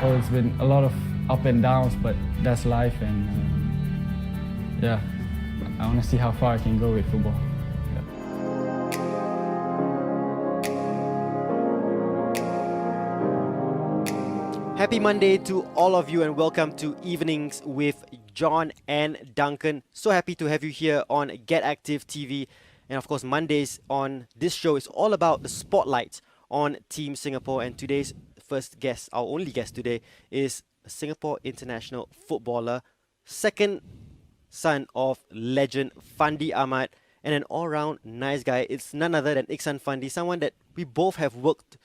Oh, it's been a lot of up and downs, but that's life, and yeah, I want to see how far I can go with football. Happy Monday to all of you and welcome to Evenings with John and Duncan. So happy to have you here on Get Active TV. And of course, Mondays on this show is all about the spotlight on Team Singapore. And today's first guest, our only guest today, is a Singapore international footballer, second son of legend Fandi Ahmad, and an all-round nice guy. It's none other than Ikhsan Fandi, someone that we both have worked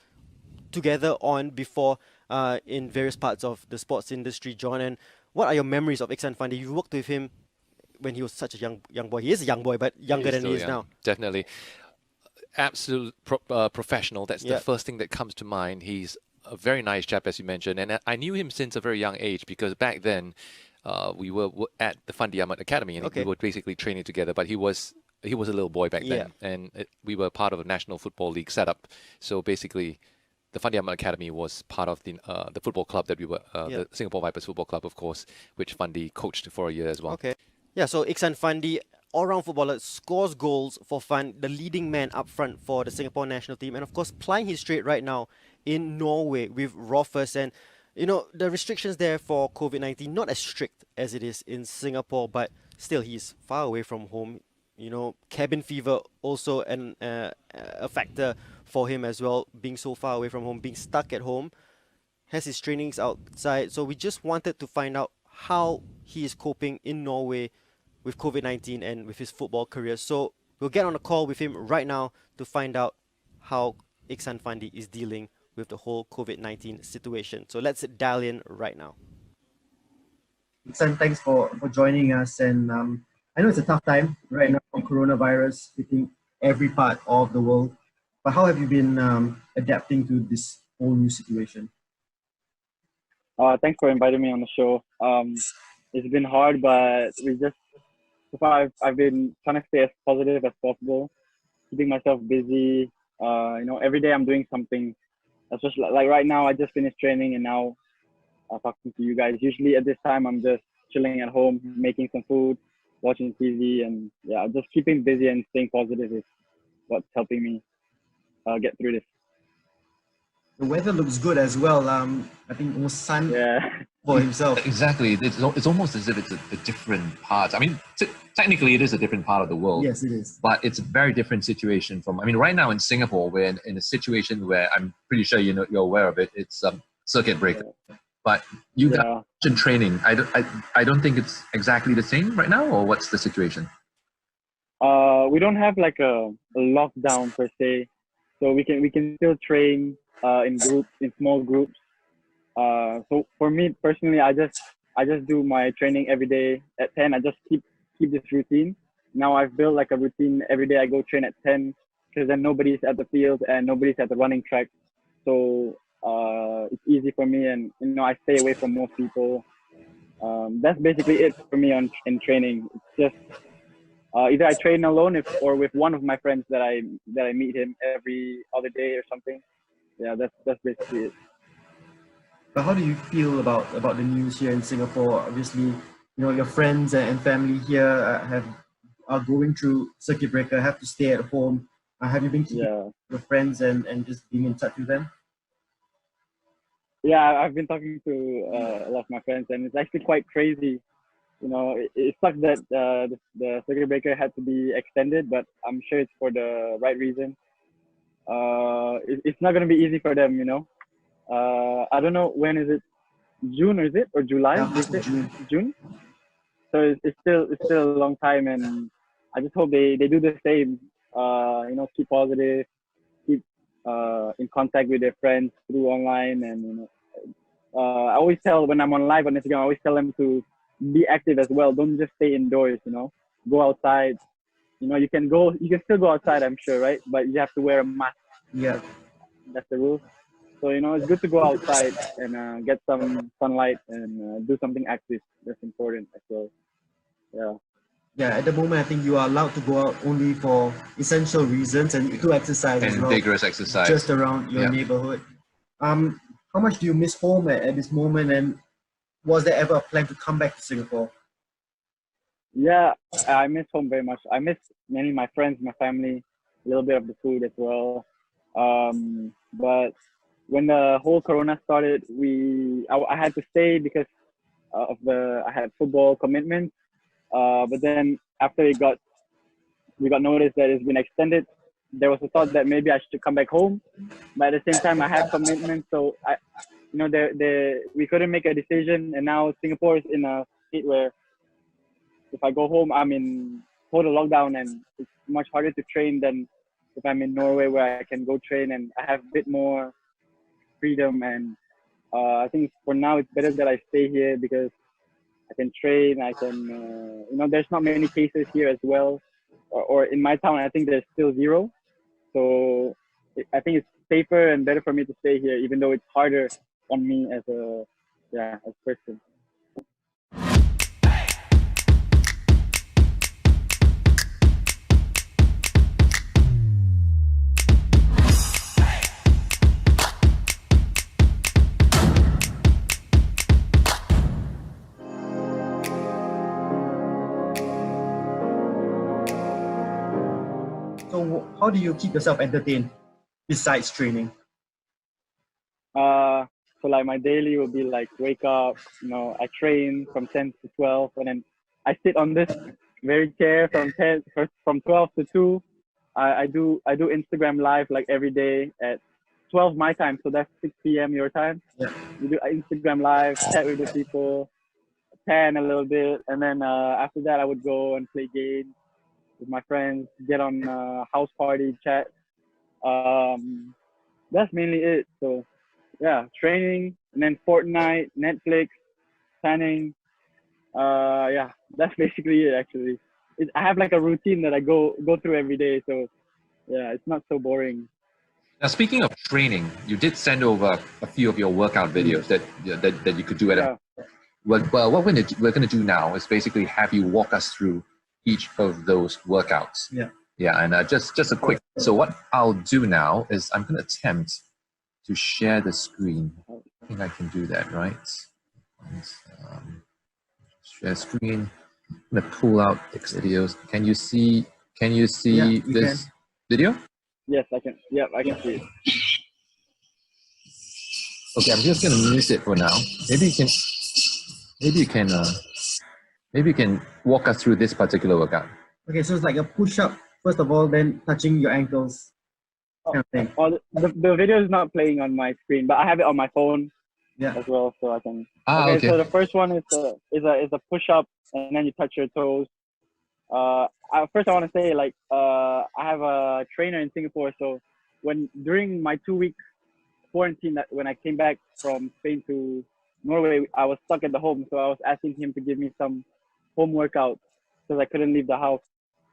together on before in various parts of the sports industry, John. And what are your memories of Ikhsan Fandi? You worked with him when he was such a young boy. He is a young boy, but younger than he is now. Definitely. Absolute professional. That's the first thing that comes to mind. He's a very nice chap, as you mentioned. And I knew him since a very young age because back then we were at the Fandi Ahmad Academy and we were basically training together. But he was a little boy back then. And we were part of a National Football League setup. So basically, the Fandi Ahmad Academy was part of the football club that we were, the Singapore Vipers Football Club, of course, which Fandi coached for a year as well. Okay. Yeah, so Ikhsan Fandi, all-round footballer, scores goals for fun, the leading man up front for the Singapore national team, and of course plying his trade right now in Norway with Raufoss. And, you know, the restrictions there for COVID-19, not as strict as it is in Singapore, but still he's far away from home. You know, cabin fever also a factor for him as well, being so far away from home, being stuck at home, has his trainings outside. So we just wanted to find out how he is coping in Norway with COVID-19 and with his football career. So we'll get on a call with him right now to find out how Ikhsan Fandi is dealing with the whole COVID-19 situation. So let's dial in right now. Ikhsan, thanks for joining us. And I know it's a tough time right now from coronavirus hitting every part of the world. But how have you been adapting to this whole new situation? Thanks for inviting me on the show. It's been hard, but so far I've been trying to stay as positive as possible, keeping myself busy. You know, every day I'm doing something. Especially like right now, I just finished training and now I'm talking to you guys. Usually at this time, I'm just chilling at home, making some food, watching TV, and just keeping busy and staying positive is what's helping me get through this. The weather looks good as well. I think almost sun for himself. Exactly. It's almost as if it's a different part. I mean, technically it is a different part of the world. Yes, it is. But it's a very different situation from, I mean, right now in Singapore, we're in a situation where I'm pretty sure you're aware of it. It's circuit breaker. But you got in training. I don't think it's exactly the same right now, or what's the situation? We don't have like a lockdown per se. So we can still train in small groups. So for me personally, I just do my training every day at 10. I just keep this routine. Now I've built like a routine every day. I go train at 10 because then nobody's at the field and nobody's at the running track. So it's easy for me, and you know I stay away from most people. That's basically it for me in training. It's just either I train alone or with one of my friends that I meet him every other day or something. Yeah, that's basically it. But how do you feel about the news here in Singapore? Obviously, you know, your friends and family here are going through circuit breaker, have to stay at home. Have you been keeping your friends and just being in touch with them? Yeah, I've been talking to a lot of my friends, and it's actually quite crazy. You know, it sucks that the circuit breaker had to be extended, but I'm sure it's for the right reason. It's not going to be easy for them, you know. I don't know, when is it? June, is it? Or July? June? So it's still a long time, and I just hope they do the same. You know, keep positive, keep in contact with their friends through online, and you know, I always tell when I'm on live on Instagram, I always tell them to be active as well. Don't just stay indoors. You know, go outside. You know, you can still go outside, I'm sure, right? But you have to wear a mask. Yeah, that's the rule. So you know, it's good to go outside and get some sunlight and do something active. That's important as well. Yeah. Yeah, at the moment, I think you are allowed to go out only for essential reasons and to exercise and as well. vigorous exercise. Just around your neighborhood. how much do you miss home at this moment? And was there ever a plan to come back to Singapore? Yeah, I miss home very much. I miss many of my friends, my family, a little bit of the food as well. But when the whole Corona started, I had to stay because I had football commitments. But then after we got notice that it's been extended, there was a thought that maybe I should come back home. But at the same time, I have commitments, so we couldn't make a decision. And now Singapore is in a state where if I go home, I'm in total lockdown, and it's much harder to train than if I'm in Norway, where I can go train and I have a bit more freedom. And I think for now it's better that I stay here because I can train. I can, there's not many cases here as well, or in my town, I think there's still zero. So I think it's safer and better for me to stay here, even though it's harder on me as a person. So how do you keep yourself entertained besides training? So like my daily will be like wake up, I train from 10 to 12, and then I sit on this very chair from 12 to 2. I do Instagram live like every day at 12 my time, so that's 6 p.m. your time. Yeah. We do Instagram live, chat with the people, tan a little bit, and then after that I would go and play games with my friends, get on house party, chat. That's mainly it. So yeah, training, and then Fortnite, Netflix, tanning. Yeah, that's basically it actually. I have like a routine that I go through every day, so yeah, it's not so boring. Now, speaking of training, you did send over a few of your workout videos that you could do at Yeah. Well, what we're going to do now is basically have you walk us through each of those workouts. Yeah. Yeah, and just a quick. So what I'll do now is I'm going to attempt to share the screen. I think I can do that, right? Share screen. I'm going to pull out X videos. Can you see this video? Yes, I can. Yeah, I can see it. Okay, I'm just going to mute it for now. Maybe you can walk us through this particular workout. Okay, so it's like a push-up first of all, then touching your ankles. Kind of thing. The video is not playing on my screen, but I have it on my phone as well, so I can. Okay. So the first one is a push-up, and then you touch your toes. First I want to say I have a trainer in Singapore, so during my 2-week quarantine, that when I came back from Spain to Norway, I was stuck at the home, so I was asking him to give me some home workouts because I couldn't leave the house.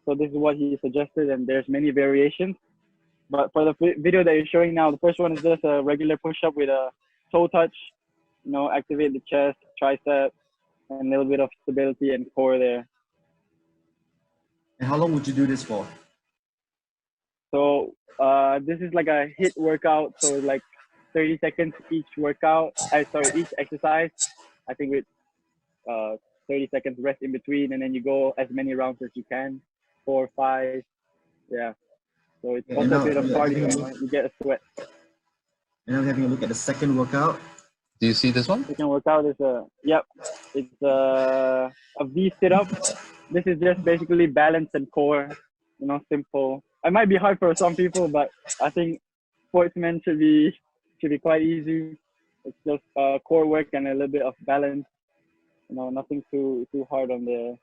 So this is what he suggested, and there's many variations. But for the video that you're showing now, the first one is just a regular push-up with a toe touch. Activate the chest, tricep, and a little bit of stability and core there. And how long would you do this for? So this is like a HIIT workout, so like 30 seconds each workout. Each exercise. I think with 30 seconds rest in between, and then you go as many rounds as you can, 4 or 5. Yeah. So it's also a bit of cardio. You get a sweat. And I'm having a look at the second workout. Do you see this one? Second workout is it's a V sit-up. This is just basically balance and core. Simple. It might be hard for some people, but I think sportsmen should be quite easy. It's just core work and a little bit of balance. Nothing too hard on there.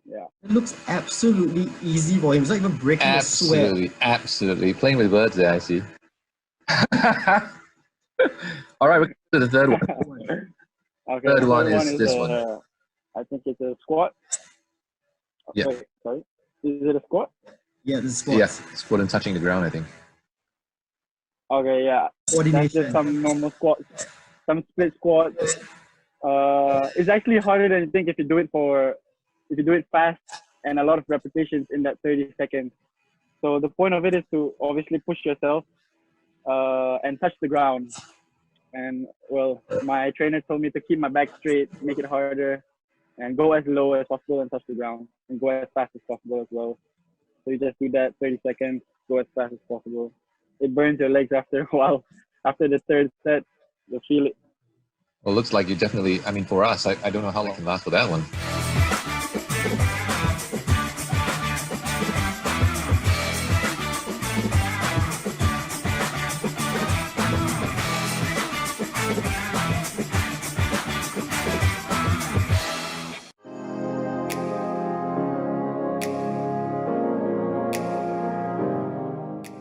Yeah. It looks absolutely easy for him. It's not even breaking a sweat. Absolutely. Playing with words there, I see. All right, we're going to the third one. Okay, Third one is this one. I think it's a squat. Yeah. Wait, sorry. Is it a squat? Yeah, this is squat. Yeah, squat and touching the ground, I think. Okay, yeah. Coordination. That's just some normal squats, some split squats. It's actually harder than you think if you do it fast and a lot of repetitions in that 30 seconds. So the point of it is to obviously push yourself and touch the ground. and well, my trainer told me to keep my back straight, make it harder, and go as low as possible and touch the ground, and go as fast as possible as well. So you just do that 30 seconds, go as fast as possible. It burns your legs after a while. After the third set, you'll feel it. Well, looks like you definitely. I mean, for us, I don't know how long it lasts for that one.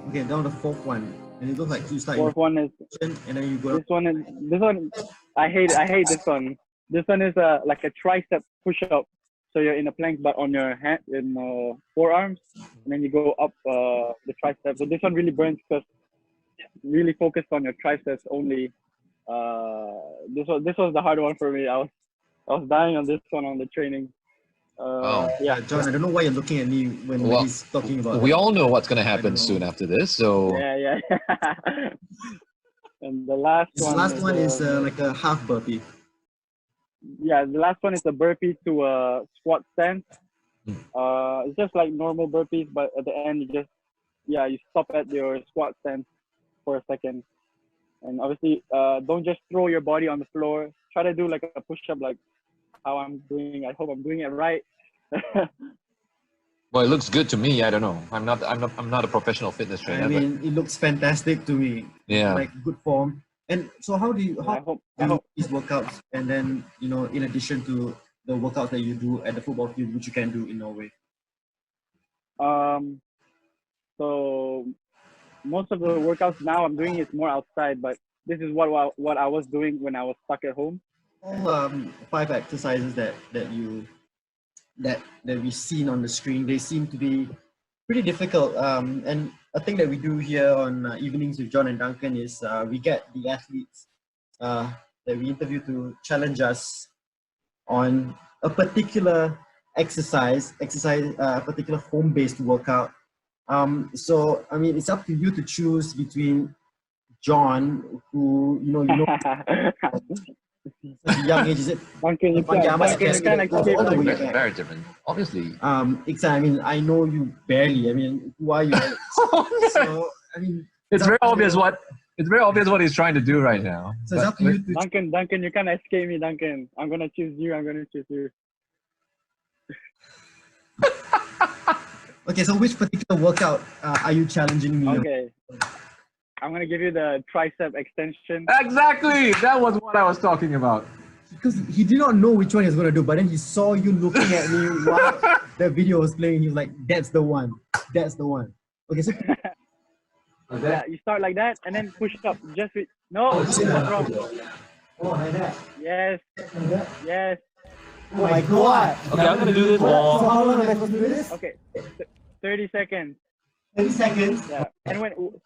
Okay, down the fourth one, and it looks like you start Fourth one is and then you go. this one. I hate this one. This one is like a tricep push-up. So you're in a plank, but on your hand, in forearms, and then you go up the triceps. So this one really burns because really focused on your triceps only. This was the hard one for me. I was dying on this one on the training. Yeah, John, I don't know why you're looking at me when he's talking about. We all know what's going to happen soon after this. So yeah. And the last one is like a half burpee. Yeah, the last one is a burpee to a squat stance. It's just like normal burpees, but at the end you stop at your squat stance for a second. And obviously, don't just throw your body on the floor. Try to do like a push-up like how I'm doing. I hope I'm doing it right. well, it looks good to me. I don't know. I'm not a professional fitness trainer. I mean, it looks fantastic to me. Yeah. Like good form. And so how do you do these workouts? And then, in addition to the workouts that you do at the football field, which you can do in Norway? So most of the workouts now I'm doing is more outside, but this is what I was doing when I was stuck at home. All 5 exercises that we've seen on the screen, they seem to be pretty difficult. And a thing that we do here on Evenings with John and Duncan is we get the athletes that we interview to challenge us on a particular exercise, a particular home-based workout. So I mean, it's up to you to choose between John, who such a young age, is it? Duncan, you can't escape. Very different, obviously. Ikhsan, I mean, I know you barely. I mean, who are you? So I mean, it's very obvious what he's trying to do right now. So it's up to you to Duncan, you can't escape me, Duncan. I'm gonna choose you. Okay, so which particular workout are you challenging me? Okay. I'm going to give you the tricep extension. Exactly! That was what I was talking about. Because he did not know which one he was going to do, but then he saw you looking at me while the video was playing. He was like, that's the one. That's the one. Okay, so... Yeah, you start like that and then push up. Just with... No, that's wrong. Oh, like that? Yes. Yes. Oh my God. Okay, I'm gonna do this. So how long am I supposed to do this? Okay, 30 seconds. 30 seconds. Yeah, and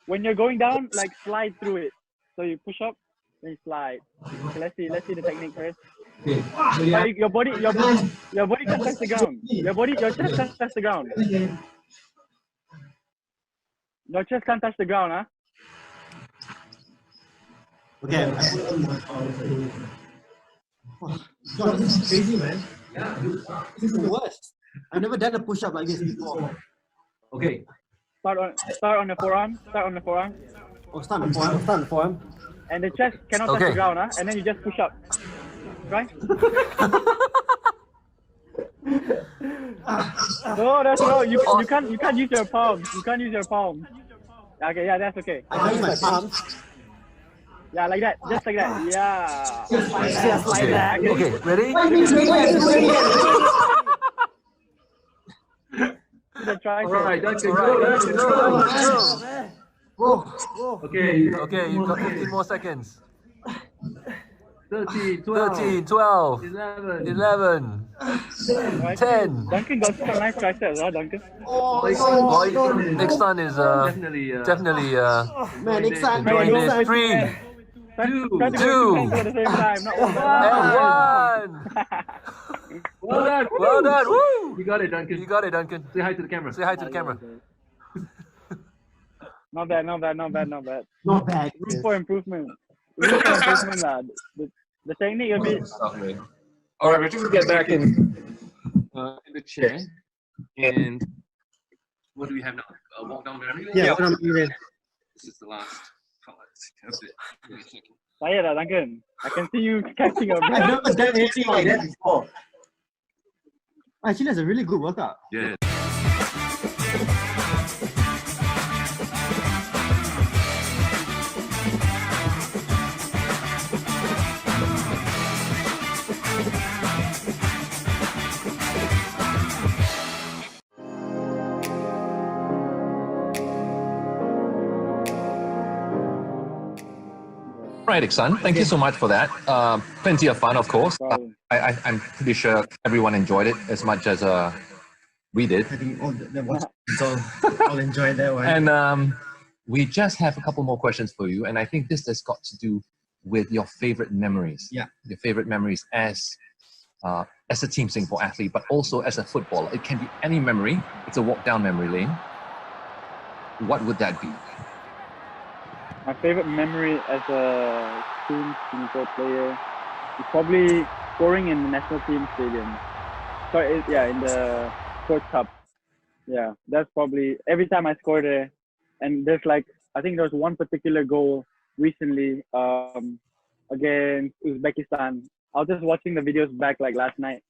when you're going down, like slide through it. So you push up, then you slide. Okay, let's see the technique first. Okay. So Your body can't touch the ground. Your chest can't touch the ground. Your chest can't touch the ground, huh? Okay. God, this is crazy, man. Yeah. This is the worst. I've never done a push-up like this before. Okay. Start on the forearm. Oh, start on the forearm. And the chest cannot touch the ground, huh? And then you just push up. Right? No, you can't use your palms. Okay, yeah, that's okay. I use my palms. Yeah, like that. Just like that. Yeah. Just like that. Okay, ready? Alright, that's it. Go. Okay, you've got 15 more seconds. 13, 12, 11, 10. Duncan got some nice triceps, huh, Duncan? Ikhsan is definitely Man, Ikhsan, doing this. 3, 2, at the same time, not one. and 1. Well done. Woo! You got it, Duncan. Say hi to the camera. Not bad. Not bad. Room for improvement. really some improvement lah. The technique a bit. All right, we're just get back in the chair. And what do we have now? A walk down memory lane? Yeah, what am I doing? This is the last card. That's it. Wait a second. Tired lah, Duncan. I can see you catching your I've breath. never done anything like that before. Actually, that's a really good workout. Yeah. Right, Ikhsan, thank you so much for that. Plenty of fun, of course. I'm pretty sure everyone enjoyed it as much as we did. I think all the watchers all enjoyed that one. And we just have a couple more questions for you. And I think this has got to do with your favorite memories. Yeah. Your favorite memories as a Team Singapore athlete, but also as a footballer. It can be any memory. It's a walk down memory lane. What would that be? My favorite memory as a Team Singapore player is probably scoring in the national team stadium. Sorry, in the Sports Cup. Yeah, that's probably every time I score there. And there's like, I think there's one particular goal recently against Uzbekistan. I was just watching the videos back like last night.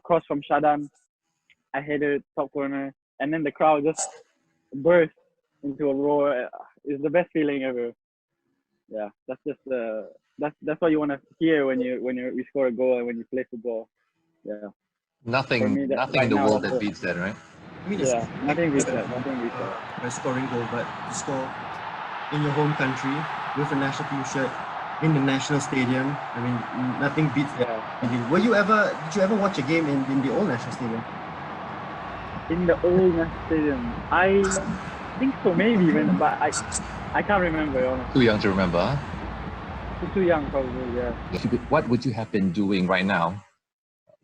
Cross from Shadan, I headed top corner, and then the crowd just burst into a roar. It's the best feeling ever. Yeah, that's just that's what you want to hear when you score a goal and when you play football. Yeah. Nothing in the world that beats that, right? I mean, Yeah, nothing beats that. Nothing beats that. By scoring goal, but to score in your home country with a national team shirt in the national stadium, I mean, nothing beats that. Yeah. I mean, did you ever watch a game in the old national stadium? In the old national stadium, I think so, maybe, but I can't remember, honestly. Too young to remember, huh? Too young, probably. Yeah. What would you have been doing right now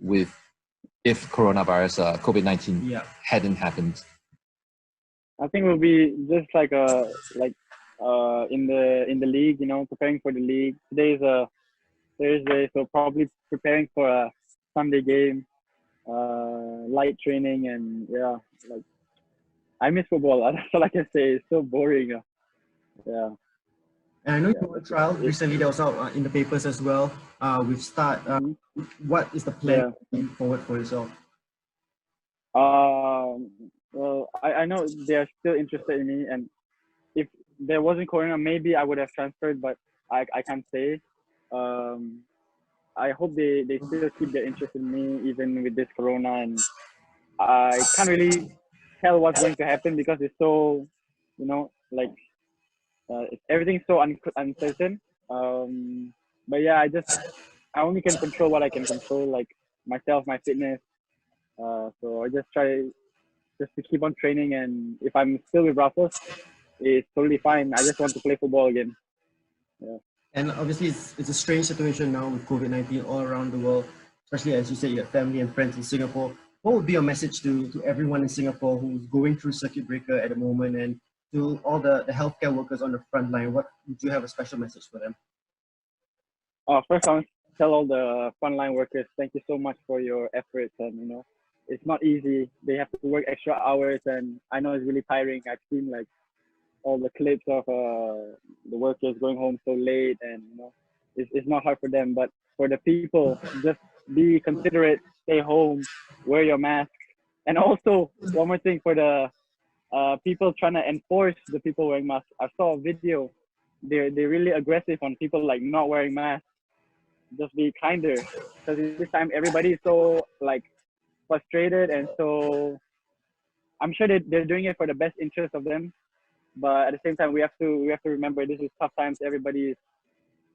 if coronavirus, COVID-19 hadn't happened? I think we'll be just like in the league, preparing for the league. Today is a Thursday, so probably preparing for a Sunday game, light training, and yeah, like I miss football. That's all I can say. It's so boring. Yeah. And I know you were trial recently. That was out in the papers as well. With Start, what is the plan going forward for yourself? Well, I know they are still interested in me, and if there wasn't Corona, maybe I would have transferred, but I can't say. I hope they still keep their interest in me even with this Corona, and I can't really tell what's going to happen because it's so, everything's so uncertain. But yeah, I only can control what I can control, like myself, my fitness. So I just try just to keep on training, and if I'm still with Raufoss, it's totally fine. I just want to play football again. Yeah. And obviously, it's a strange situation now with COVID-19 all around the world, especially as you said, you have family and friends in Singapore. What would be your message to everyone in Singapore who's going through circuit breaker at the moment, and to all the healthcare workers on the front line? What would you have a special message for them? First, I want to tell all the frontline workers, thank you so much for your efforts. And it's not easy. They have to work extra hours, and I know it's really tiring. I've seen like all the clips of the workers going home so late, and it's not hard for them. But for the people, just be considerate, stay home, wear your mask. And also, one more thing for the people trying to enforce the people wearing masks. I saw a video. They're really aggressive on people like not wearing masks. Just be kinder, because this time everybody is so like frustrated, and so I'm sure they're doing it for the best interest of them. But at the same time, we have to remember this is tough times. Everybody is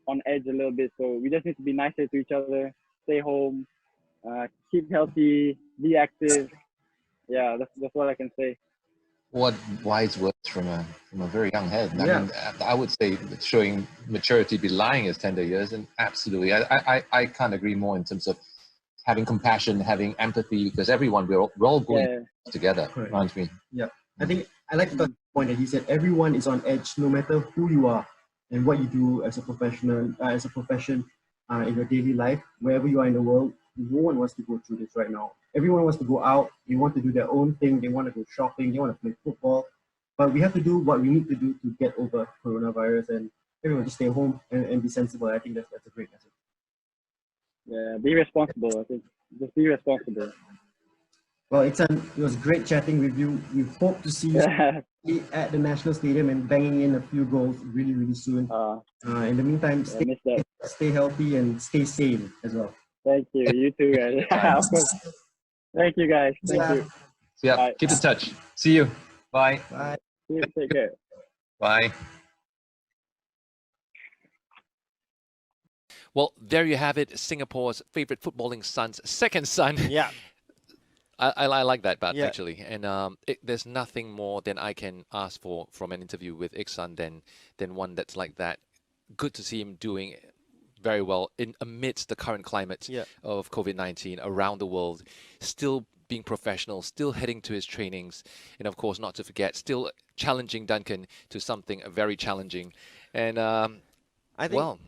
on edge a little bit, so we just need to be nicer to each other, stay home, keep healthy, be active. Yeah, that's what I can say. What wise words from a very young head. Yeah. I mean, I would say showing maturity belying his tender years, and absolutely, I can't agree more in terms of having compassion, having empathy, because everyone, we're all going together, aren't we? Yeah. I think I like the point that he said, everyone is on edge, no matter who you are. and what you do as a profession in your daily life, wherever you are in the world. No one wants to go through this right now. Everyone wants to go out. They want to do their own thing. They want to go shopping. They want to play football. But we have to do what we need to do to get over coronavirus, and everyone just stay home and be sensible. I think that's a great message. Yeah, be responsible. I think just be responsible. Well, Ikhsan, it was great chatting with you. We hope to see you at the National Stadium and banging in a few goals really, really soon. In the meantime, stay healthy and stay sane as well. Thank you. You too, guys. Of course. Thank you, guys. Thank you. Yeah, Bye. keep in touch. See you. Bye. Bye. See you. Take care. Bye. Well, there you have it. Singapore's favorite footballing son's second son. Yeah. I like that, but actually, and there's nothing more than I can ask for from an interview with Ikhsan than one that's like that. Good to see him doing very well in amidst the current climate of COVID-19 around the world, still being professional, still heading to his trainings, and of course, not to forget, still challenging Duncan to something very challenging. And I think,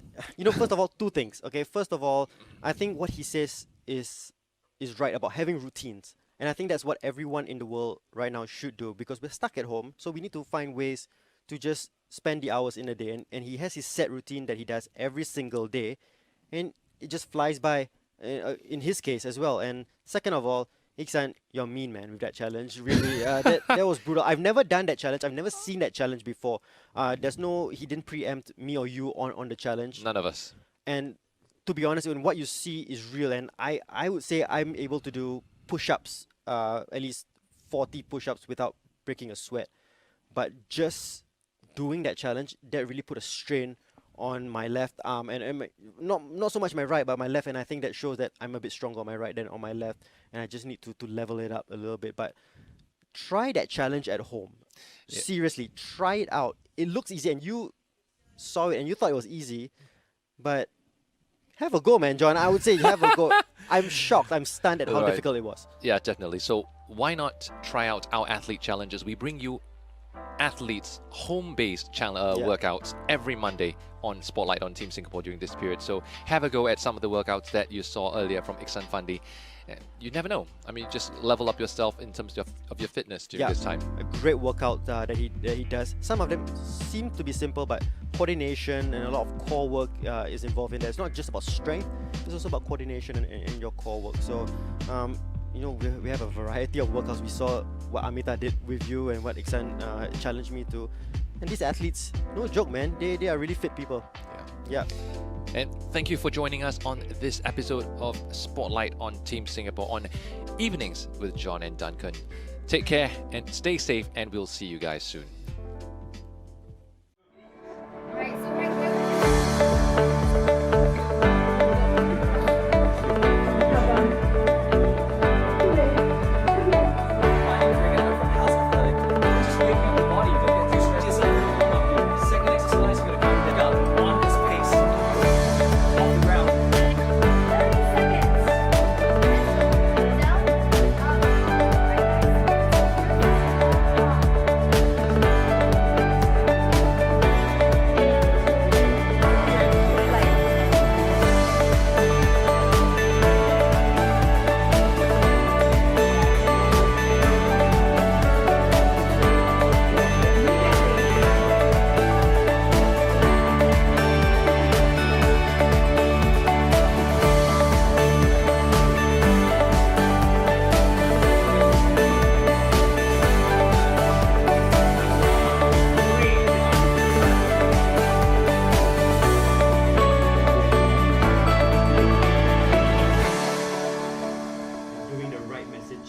first of all, two things. Okay, first of all, I think what he says is right about having routines. And I think that's what everyone in the world right now should do, because we're stuck at home. So we need to find ways to just spend the hours in a day. And he has his set routine that he does every single day. And it just flies by in his case as well. And second of all, Ikhsan, you're mean, man, with that challenge. Really, that was brutal. I've never done that challenge. I've never seen that challenge before. He didn't preempt me or you on the challenge. None of us. And to be honest, what you see is real. And I would say I'm able to do push-ups, at least 40 push-ups without breaking a sweat. But just doing that challenge, that really put a strain on my left arm, and not so much my right, but my left. And I think that shows that I'm a bit stronger on my right than on my left, and I just need to level it up a little bit. But try that challenge at home. Seriously, try it out. It looks easy, and you saw it and you thought it was easy, but have a go, man, John. I would say have a go. I'm shocked. I'm stunned at how difficult it was. Yeah, definitely. So why not try out our athlete challenges? We bring you athletes home-based workouts every Monday on Spotlight on Team Singapore during this period. So have a go at some of the workouts that you saw earlier from Ikhsan Fandi. And you never know. I mean, just level up yourself in terms of your fitness during this time. A great workout that he does. Some of them seem to be simple, but coordination and a lot of core work is involved in there. It's not just about strength, it's also about coordination and your core work. So we have a variety of workouts. We saw what Amita did with you and what Ikhsan challenged me to. And these athletes, no joke, man, they are really fit people. Yeah. And thank you for joining us on this episode of Spotlight on Team Singapore on Evenings with John and Duncan. Take care and stay safe, and we'll see you guys soon.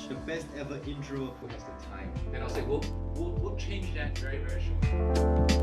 The best ever intro. That's the time. And I'll say we'll change that very, very shortly.